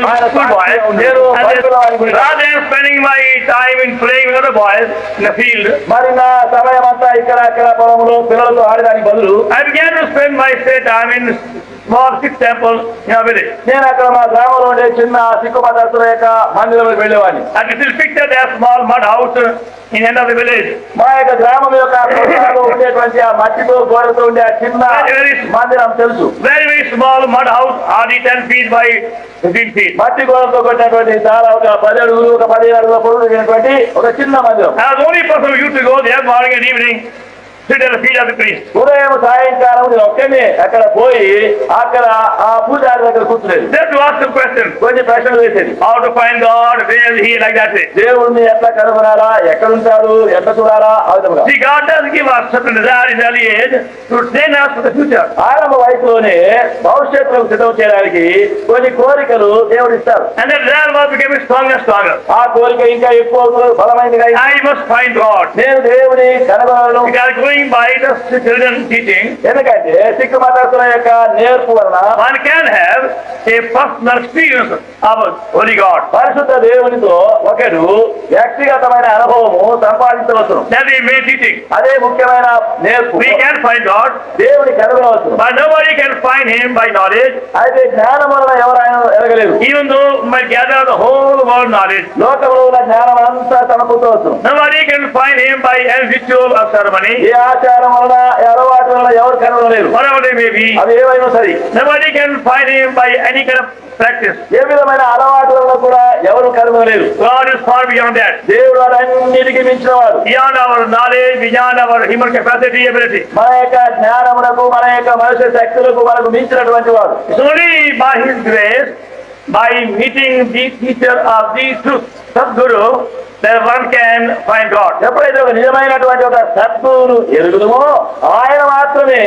little school boys. Rather than spending my time in playing with other boys in the field, మరి నా సమయం అంతా ఇక్కడ అక్కడ పొలంలో పిల్లలతో ఆడడానికి బదులు I began to spend my spare time in small Sikh temple in our village. నేను అక్కడ మా గ్రామంలో ఉండే చిన్న సిక్కు మతస్థుల యొక్క మందిరంలోకి వెళ్ళేవాడిని. And it is pictured as small mud house in end of the village. మా యొక్క గ్రామం యొక్క పొలాల్లో ఉండేటువంటి ఆ మట్టితో గోడతో ఉండే ఆ చిన్న మందిరం తెలుసు. Very, very small mud house, hardly 10 feet by 15 feet. మట్టి గోడలతో కొట్టినటువంటి చాలా ఒక 10 అడుగులు ఒక 15 అడుగుల పొడవునటువంటి ఒక చిన్న మందిరం. I was the only person who used to go there morning and evening, sit at the feet of the priest. ఉదయం సాయంకాలం నేను ఒక్కనే అక్కడ పోయి అక్కడ ఆ పూజారి దగ్గర కూర్చునేది. Just to ask some questions. కొన్ని ప్రశ్నలు వేసేది. How to find God, where is he, like that. దేవుడిని ఎట్లా కనుగొనాలా, ఎక్కడ ఉంటాడు, ఎట్లా చూడాలా ఆ విధంగా. See, God does give us certain desire in early age to train us for the future. ఆరంభ వయసులోనే భవిష్యత్తుకు సిద్ధం చేయడానికి కొన్ని కోరికలు దేవుడు ఇస్తారు. And that desire was becoming stronger and stronger. ఆ కోరిక ఇంకా ఎక్కువ బలమైనదిగా I must find God. నేను దేవుని కనుగొనను. Because going by the children teaching, ఎందుకంటే సిక్కు మతస్థుల యొక్క నేర్పు వలన one can have a personal experience of Holy God. పరిశుద్ధ దేవునితో ఒకరు వ్యక్తిగతమైన అనుభవము సంపాదించవచ్చు. That is main teaching. అదే ముఖ్యమైన నేర్పు. We can find God, దేవుని కనుగొనవచ్చు. but nobody can find him by knowledge. అయితే జ్ఞానం వలన ఎవరైనా ఎరగలేరు. Even though we might gather the whole world knowledge, లోకంలో ఉన్న జ్ఞానం అంతా సమకూర్చవచ్చు. nobody can find him by any ritual or ceremony, ఏ ఆచారం వలన ఏ అలవాటు వలన ఎవరు కనుగొనలేరు. whatever they may be. అవి ఏవైనా సరే Nobody can find him by any kind of practice. ఏ విధమైన అలవాటు వలన కూడా ఎవరు కనుగొనలేరు. God is far beyond that. దేవుడు అన్నిటికీ మించిన వాడు. Beyond our knowledge, beyond our human capacity, ability. మన యొక్క జ్ఞానమునకు మన యొక్క మనుష్య శక్తులకు మనకు మించినటువంటి వాడు. It's only by his grace, by meeting the teacher of the truth, Sadguru, that one can find God. ఎప్పుడైతే ఒక నిజమైనటువంటి ఒక సద్గురువును ఎరుగుదమో ఆయన మాత్రమే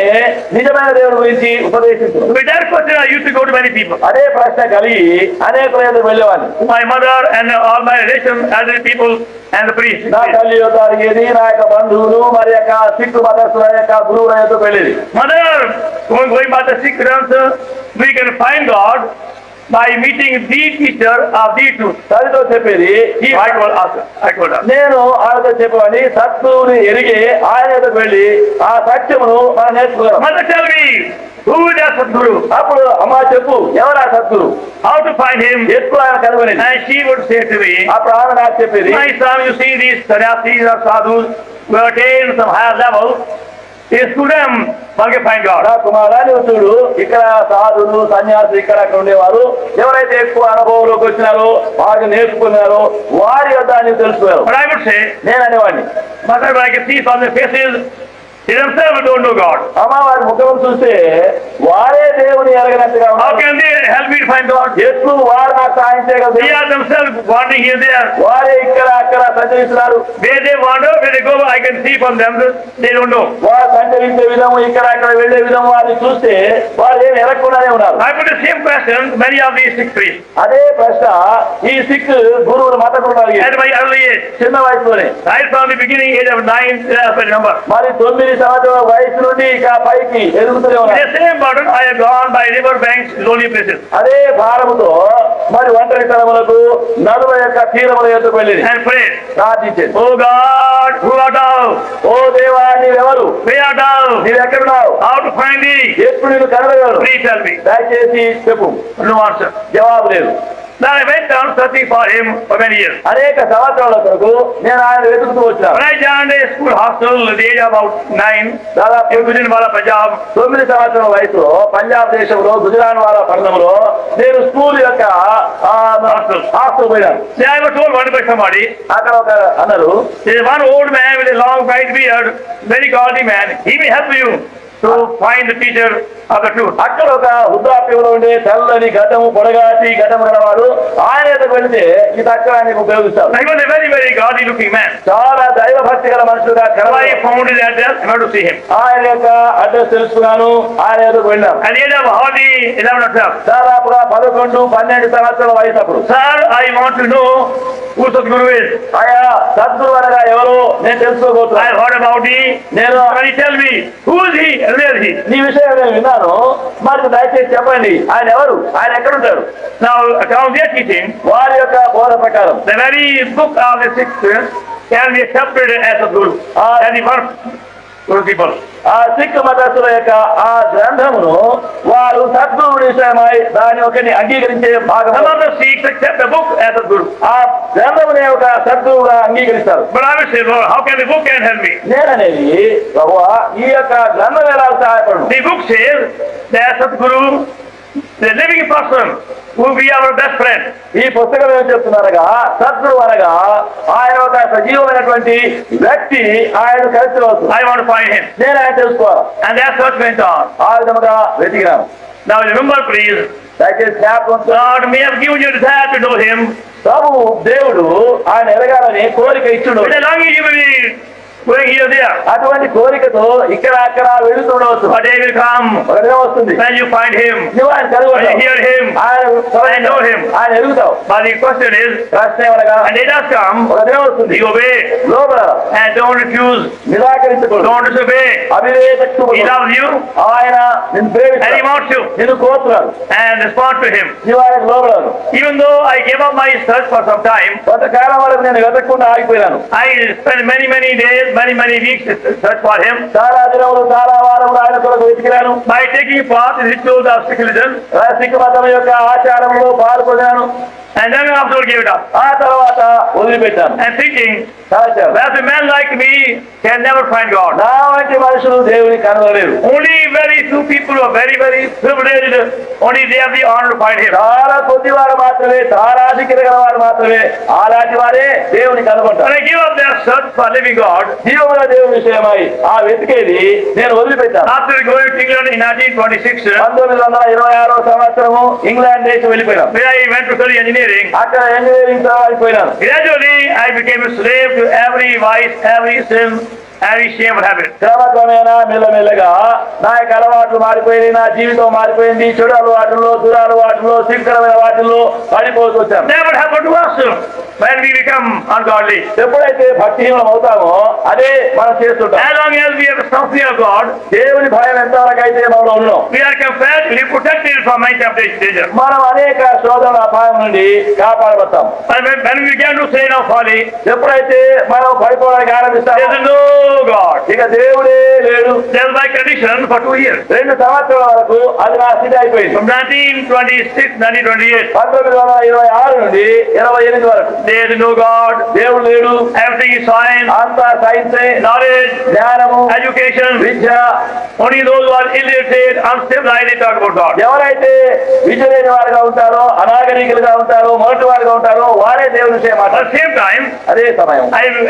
నిజమైన దేవుడి గురించి ఉపదేశించారు. With that question, I used to go to many people. అదే ప్రశ్న కలిగి అనేకుల ఎదురు వెళ్ళేవాడిని. My mother and all my relations, elderly people, and the priest. నా తల్లి యొక్క అడిగేది, నా యొక్క బంధువులు మరి యొక్క సిక్కు మతస్థుల యొక్క గురువుల యొక్క వెళ్ళేది. Mother, going by the Sikh answer, we can find God by meeting the teacher of the truth. తల్లితో చెప్పేది నేను ఆయనతో చెప్పని సత్తుని ఎరిగి ఆయన దగ్గరకు వెళ్ళి ఆ సత్యమును మనం నేర్చుకోవాలి. Mother, tell me, who is that Sadguru? అప్పుడు అమ్మ చెప్పు ఎవరా Sadhguru, How to find him? ఎప్పుడు ఆయన కనుగొని. And she would say to me, అప్పుడు ఆమె నాకు చెప్పేది, my son, you see these sannyasis or sadhus who have attained some higher level, is to them one can find God. నా కుమారా నువ్వు చూడు, ఇక్కడ సాధులు సన్యాసులు ఇక్కడ అక్కడ ఉండేవారు, ఎవరైతే ఎక్కువ అనుభవంలోకి వచ్చినారో బాగా నేర్చుకున్నారో వారి యొక్క నీవు తెలుసుకున్నారు. But I would say, నేను అనేవాడిని, Mother, I can see from their faces, they themselves don't know God. అమ్మ వారి ముఖం చూస్తే వారే దేవుని ఎరగనట్టుగా How ఉన్నారు. can they help me to find God? ఎప్పుడు వారు నాకు సాయం చేయగలరు. They are themselves wandering here and there. వారే ఇక్కడ అక్కడ సంచరిస్తున్నారు. Where they wander, where they go, I can see from them, they don't know. వారు సంచరించే విధము ఇక్కడ అక్కడ వెళ్లే విధము వారిని చూస్తే వారు ఏమి ఎరగకుండానే ఉన్నారు. I put the same question many of these Sikh priests అదే ప్రశ్న ఈ సిక్ గురువులు మత గురువులు at my early age, చిన్న వయసులోనే right from the beginning age of 9, I remember. మరి 9 సంవత్సరాల వయసు నుండి ఇక పైకి ఎదుగుతూనే In ఉన్నారు. the same burden, I have gone by river banks, lonely places, అదే భారముతో మరి ఒంటరితనములకు నదుల యొక్క తీరముల యొద్దకు వెళ్ళింది and prayed, ప్రార్థించింది. Oh God, who art thou? ఓ దేవా నీవెవరు, Where art thou? నీవెక్కడున్నావు, How to find thee? ఎప్పుడు నేను కనగలను, Please tell me. దయచేసి చెప్పు. No answer. జవాబు లేదు. Then I went down searching for him for many years. అనేక సంవత్సరాల కొరకు నేను ఆయన వెతుకుతూ వచ్చాను. When I joined a school hostel at the age of about 9 దాదాపు in Gujranwala, Punjab, 9 సంవత్సరాల వయసులో పంజాబ్ దేశంలో గుజరాన్వాల పట్టణంలో నేను స్కూల్ యొక్క హాస్టల్ పోయినాను. I was told one by somebody, అక్కడ ఒక అన్నారు, there is one old man with a long white beard, very godly man. He may help you to find the teacher of the truth. అక్కడ ఒక వృద్ధాప్యంలో ఉండే తెల్లని ఘటము పొడగాటి ఘటము గలవాడు, ఆయన ఎదుగు వెళితే ఈ తక్కువ ఉపయోగిస్తారు. He was a very, very godly looking man. చాలా దైవ భక్తి గల మనుషులుగా I found his address, I went to see him. ఆయన యొక్క అడ్రస్ తెలుసుకున్నాను. ఆయన ఎదుగు వెళ్ళాను. At the age of hardly 11 or 12. దాదాపుగా 11, 12 సంవత్సరాల వయసు అప్పుడు. Sir, I want to know who Sadguru is. ఆయా సద్గురు అనగా ఎవరు నేను I తెలుసుకోబోతున్నాను. have heard about thee. నేను Can you tell me who is he and where is he? నీ విషయం నేను విన్నాను, మరి దయచేసి చెప్పండి ఆయన ఎవరు, ఆయన ఎక్కడుంటాడు? Now, according to their teaching, వారి యొక్క బోధ ప్రకారం the very book of the sixth can be accepted as a Guru, as the first Guru people. ఆ సిక్ మతస్థుల యొక్క ఆ గ్రంథమును వారు సద్గురుడి విషయమై దాని ఒకటి అంగీకరించే భాగం. Some of the Sikhs accept the book as a Guru. ఆ గ్రంథమునే ఒక సద్గురుగా అంగీకరిస్తారు. But I will say, Lord, how can the book can help me? నేననేది ప్రభువా ఈ యొక్క గ్రంథం ఎలా సహాయపడు? The book says that Sadguru, the living person, will be our best friend. ఈ పుస్తకం ఏం చెప్తున్నారగా సద్గురు అనగా ఆయన ఒక సజీవమైనటువంటి వ్యక్తి, ఆయన కలిసి వస్తుంది. I want to find him. నేను ఆయన తెలుసుకోవాలి. And that search went on. ఆ విధముగా వెతికినాను. Now remember, please, దయచేసి జ్ఞాపకం ఉంచుకోండి. God may have given you desire to know him. ప్రభు దేవుడు ఆయన ఎదగాలని కోరిక ఇచ్చుడు. With a longing you will be going here or there. అటువంటి కోరికతో ఇక్కడ అక్కడ వెళుతుండవచ్చు. A day will come ఒక దినం వస్తుంది when you find him, నువ్వు ఆయన when you కనుగొంటావు, hear him, ఆయన know him. ఆయన ఎదుగుతావు. But the question is, ప్రశ్న ఏమనగా and it does come, ఒక దినం వస్తుంది you obey లోపల and don't refuse, నిరాకరించకూడదు, don't disobey. అవివేకము. He loves you ఆయన నిన్ను and he ప్రేమిస్తాడు, wants you, నిన్ను కోరుతున్నాడు, and respond to him. నీవు ఆయనకు లోబడను. Even though I gave up my search for some time, కొంతకాలం వరకు నేను వెతకకుండా ఆగిపోయినాను. I spent many days, many weeks to search for him. చాలా దినములు చాలా వారములు ఆయన కొరకు వెతికినాను. By taking part in rituals of secularism, Sikh మతం యొక్క ఆచారంలో పాల్గొన్నాను. and then afterward gave it up. ఆ తర్వాత వదిలిపెట్టాను. And thinking, సహజం. that a man like me can never find God. నా వంటి మనుషులు దేవుని కనుగొనలేరు. Only very few people are very privileged, only they have the honor to find him. చాలా కొద్ది వారు మాత్రమే, చాలా అధికర గల వారు మాత్రమే అలాంటి వారే దేవుని కనుగొంటారు. When I gave up their search for living God, జీవముల దేవుని విషయమై ఆ వెతికేది నేను వదిలిపెట్టాను. after going to England in 1926, 1926వ సంవత్సరము ఇంగ్లాండ్ దేశం వెళ్ళిపోయినాను. where I went to study engineering, అక్కడ engineering చదవకపోయినాను. gradually I became a slave to every vice, every sin, every shameful habit. క్రమక్రమేణా మెల్లమెల్లగా నా యొక్క అలవాట్లు మారిపోయింది, నా జీవితం మారిపోయింది. చెడు అలవాటుల్లో, దురలవాటుల్లో, శీఘ్రమైన వాటిల్లో పడిపోతూ వచ్చాను. That would happen to us when we become ungodly. ఎప్పుడైతే భక్తిహీనం అవుతామో అదే మనం చేస్తుంటాం. As long as we have some fear of God, దేవుని భయం ఎంతవరకు అయితే మనలో ఉన్నాం, we are comparatively protected from many temptations. మనం అనేక శోధన అపాయం నుండి కాపాడబడతాం. And when we begin to say now folly, ఎప్పుడైతే మనం పడిపోవడానికి ఆరంభిస్తామో there is no God. ఇక దేవుడే లేడు. That was my condition for 2 years. 2 సంవత్సరాల వరకు అది నా స్థితి అయిపోయింది. From 1926, 1928, 1926 నుండి 28 వరకు there is no God. దేవుడు లేడు. Everything is science, అంతా సైన్సే, knowledge, జ్ఞానము, education. Vidya. Only those who are illiterate, uncivilized, they talk about God. ఎవరైతే విద్య లేని వారుగా ఉంటారో, అనాగరికులుగా ఉంటారో, మొదటి వారుగా ఉంటారో వారే దేవుని విషయం At మాట్లాడతారు. the same time, అదే సమయం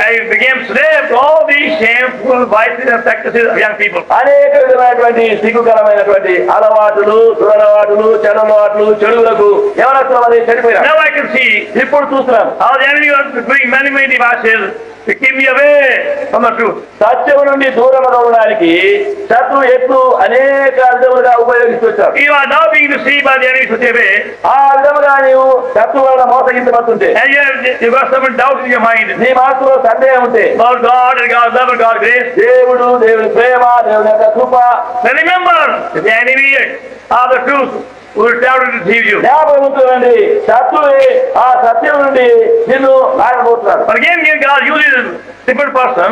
I became slave to all these shameful vices and practices of young people. అనేక విధమైనటువంటి సిగ్గుకరమైనటువంటి అలవాటులు, దురలవాటులు, చెడలవాటులు, చెడులకు ఎవరసలు అది చెడిపోయినా. Now I can see ఇప్పుడు చూస్తున్నాను how the enemy was doing many devices to keep me away from the truth. సత్యము నుండి దూరం ఉండడానికి శత్రువు ఎత్తు అనేక విధములుగా ఉపయోగిస్తూ వచ్చారు. You are now being deceived by the enemy to stay away, ఆ విధముగా నీవు శత్రువు వలన మోసగించబడుతుంటే, and you got some doubt in your mind నీ మనసులో సందేహం ఉంటే about God and God's love and God's grace. దేవుడు, దేవుని ప్రేమ, దేవుని యొక్క కృప, Then remember, the enemy of the truth will try to deceive you. జ్ఞాపకం ఉంటుందండి, శత్రువే ఆ సత్యం నుండి నిన్ను లాగబోతున్నాడు. But again, God uses a different person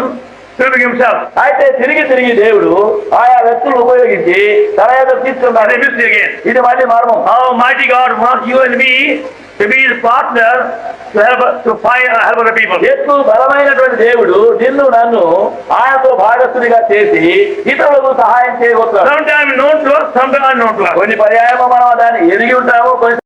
to reveal himself. అయితే తిరిగి దేవుడు ఆయా వ్యక్తులను ఉపయోగించి తన యొక్క And తీసుకున్నాడు. they missed it again. ఇది మళ్ళీ మర్మం. Almighty God wants you and me to be his partner to find help other people. ఎత్తు బలమైనటువంటి దేవుడు నిన్ను నన్ను ఆయనతో భాగస్థునిగా చేసి ఇతరులకు సహాయం చేయబోతున్నాడు. Sometimes known to us, sometimes unknown to us. కొన్ని పర్యాయము మనం దాన్ని ఎరిగి ఉంటాము, కొన్ని